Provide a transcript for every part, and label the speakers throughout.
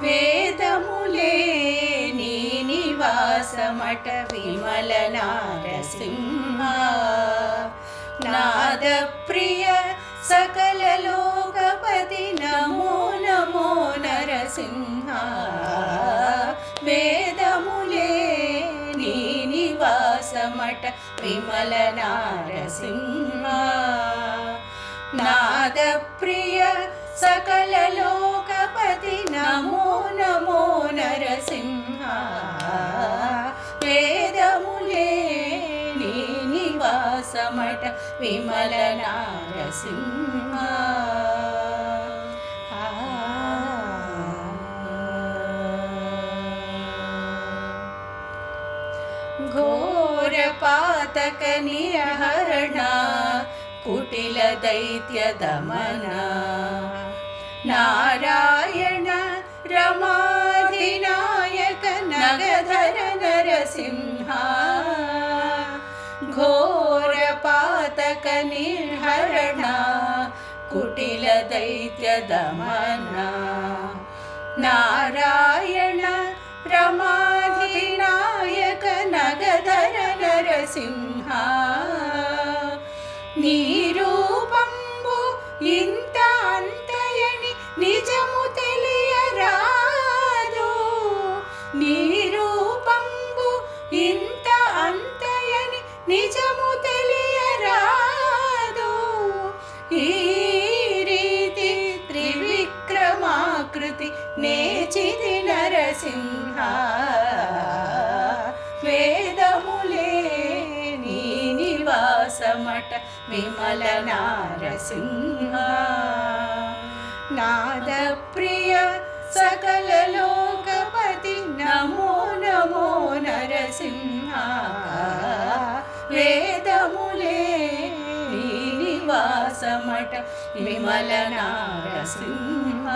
Speaker 1: వేదములే నీ నివాసమట విమల నారసింహ నాద ప్రియ సకల లోకపతి నమో నమో నరసింహ వేదములే నీ నివాసమట విమల నారసింహ నాద ప్రియ సకల లోకపతి నమో నమో నరసింహ వేదములే నీ నివాసమట విమల నారసింహ ఘోర పాతక నిరహరణ కుటిల దైత్య దమన నారాయణ రమాధినాయక నగధర నరసింహ ఘోర పాతక నిర్హరణ కుటిల దైత్య దమన నారాయణ రమాధినాయక నగధర నరసింహ నీ రూపంబు ఇంత అంతయని నిజము తెలియరాదు నీ రూపంబు ఇంత అంతయని నిజము తెలియరాదు ఈ రీతి త్రివిక్రమాకృతి నేచితి నరసింహ వేదములే నీ నివాసమట విమల నారసింహ నాద ప్రియ సకల లోకపతి నమో నమో నరసింహ వేదములే నీ నివాసమట విమల నారసింహ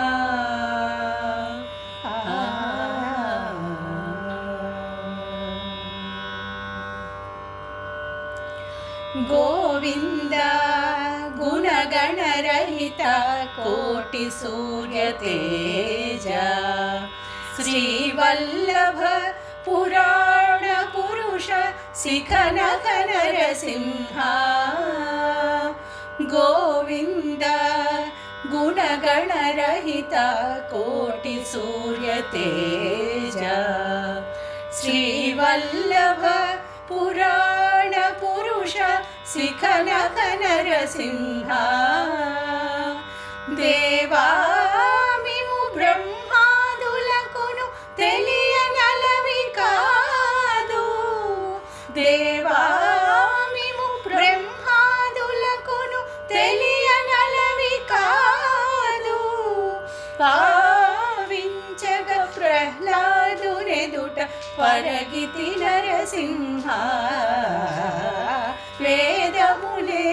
Speaker 1: గోవింద గుణగణరహిత కోటి సూర్య తేజ శ్రీవల్లభ పురాణ పురుష శిఖనక నరసింహ గోవింద గుణగణరహిత కోటి సూర్య తేజ శ్రీవల్లభ పురాణ పురుష శిఖనక నరసింహ దేవామిము బ్రహ్మాదులకును తెలియనలవి కాదు దేవామిము బ్రహ్మాదులకును తెలియనలవి కాదు పావించగ ప్రహ్లాదునెదుట పరగితి నరసింహ వేదములే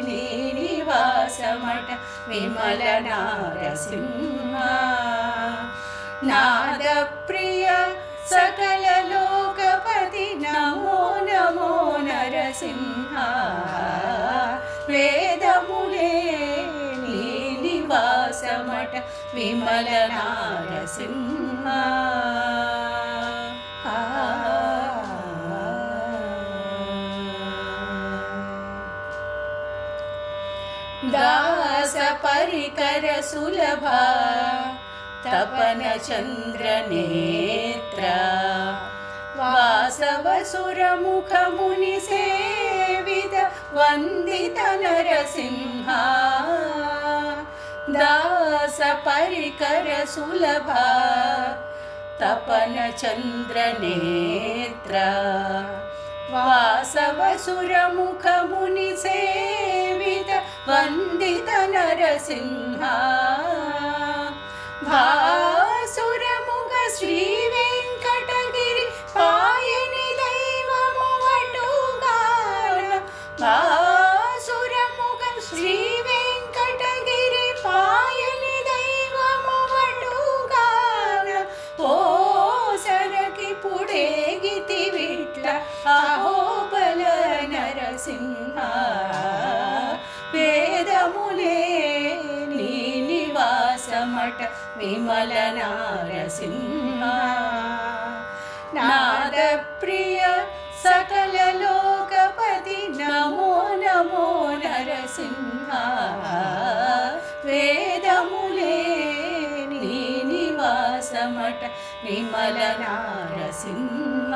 Speaker 1: నీ నివాసమట విమల నారసింహ నాద ప్రియ సకల లోకపతి నమో నమో నరసింహ వేదములే నీ నివాసమట విమల నారసింహ దాస పరికర సులభ తపన చంద్ర నేత్ర వాసవసుర ముఖ ముని సేవిత వందిత నరసింహ దాస పరికర సులభ తపన చంద్ర నేత్ర వాసవసుర ముఖ ముని సేవిత వందిత నరసింహ భాసుర ముఖ శ్రీ వెంకటగిరి పాయని దైవము వటుగాన భాసుర ముఖ శ్రీ వెంకటగిరి పాయని దైవము వటుగాన ఓ సరకి పుడేగితి విట్ల అహోబల నరసింహ వేదములే నీ నివాసమట విమల నారసింహ నాద ప్రియ సకల లోకపతి నమో నమో నరసింహ వేదములే నీ నివాసమట విమల నారసింహ